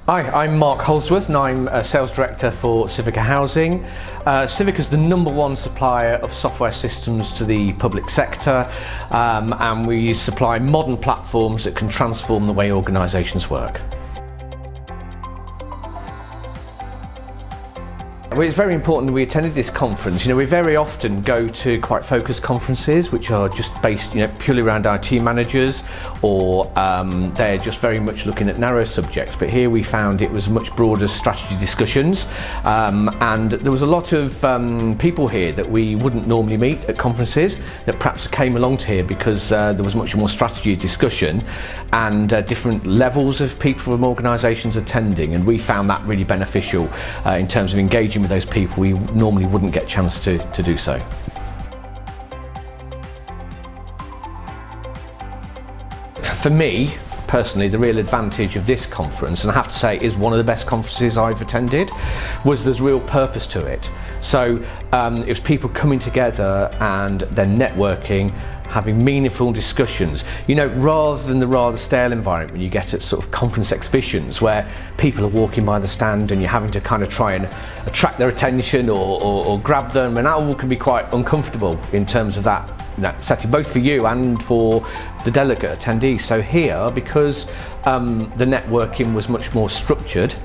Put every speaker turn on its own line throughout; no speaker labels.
Hi, I'm Mark Holdsworth and I'm a Sales Director for Civica Housing. Civica is the #1 supplier of software systems to the public sector, and we supply modern platforms that can transform the way organisations work. Well, it's very important that we attended this conference. We very often go to quite focused conferences which are just based purely around IT managers, or they're just very much looking at narrow subjects. But here we found it was much broader strategy discussions, and there was a lot of people here that we wouldn't normally meet at conferences that perhaps came along to here because there was much more strategy discussion and different levels of people from organisations attending, and we found that really beneficial in terms of engaging with those people we normally wouldn't get a chance to do so. For me personally, the real advantage of this conference, and I have to say is one of the best conferences I've attended, was there's real purpose to it. So it was people coming together and then networking, having meaningful discussions, rather than the rather stale environment you get at sort of conference exhibitions where people are walking by the stand and you're having to kind of try and attract their attention or grab them, and that all can be quite uncomfortable in terms of that setting, both for you and for the delegate attendees. So here, because the networking was much more structured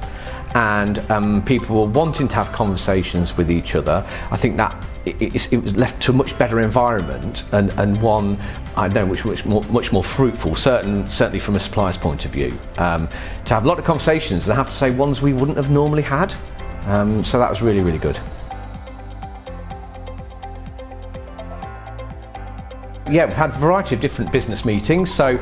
and people were wanting to have conversations with each other, I think that it was left to a much better environment and one I know much more fruitful, certainly from a supplier's point of view, to have a lot of conversations, and I have to say ones we wouldn't have normally had. So that was really, really good. Yeah, we've had a variety of different business meetings. So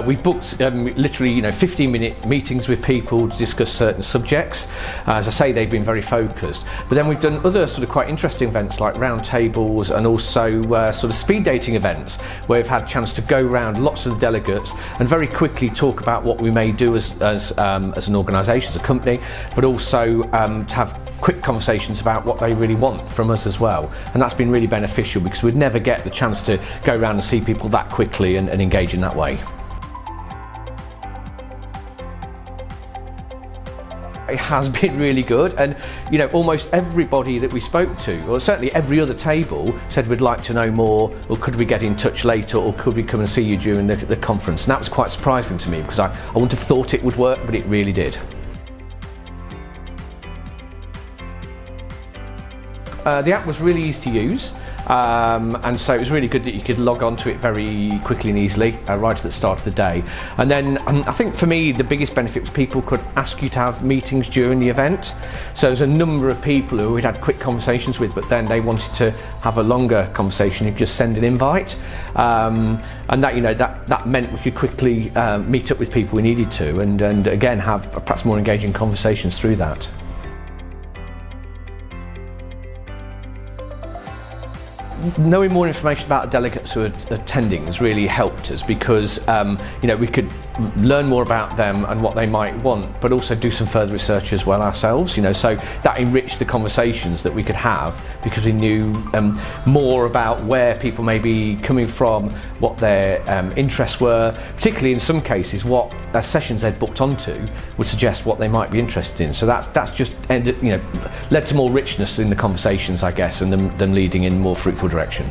we've booked literally 15-minute meetings with people to discuss certain subjects. As I say, they've been very focused. But then we've done other sort of quite interesting events like round tables, and also sort of speed dating events where we've had a chance to go around lots of the delegates and very quickly talk about what we may do as an organisation, as a company, but also to have quick conversations about what they really want from us as well. And that's been really beneficial because we'd never get the chance to go around and see people that quickly and engage in that way. It has been really good, and almost everybody that we spoke to, or certainly every other table, said we'd like to know more, or could we get in touch later, or could we come and see you during the conference. And that was quite surprising to me because I wouldn't have thought it would work, but it really did. The app was really easy to use, and so it was really good that you could log on to it very quickly and easily right at the start of the day. And then I think for me the biggest benefit was people could ask you to have meetings during the event. So there's a number of people who we'd had quick conversations with, but then they wanted to have a longer conversation. You could just send an invite, and that meant we could quickly meet up with people we needed to, and again have perhaps more engaging conversations through that. Knowing more information about the delegates who are attending has really helped us because we could learn more about them and what they might want, but also do some further research as well ourselves. So that enriched the conversations that we could have because we knew more about where people may be coming from, what their interests were, particularly in some cases what their sessions they'd booked onto would suggest what they might be interested in. So that's just led to more richness in the conversations, I guess, and them leading in more fruitful direction.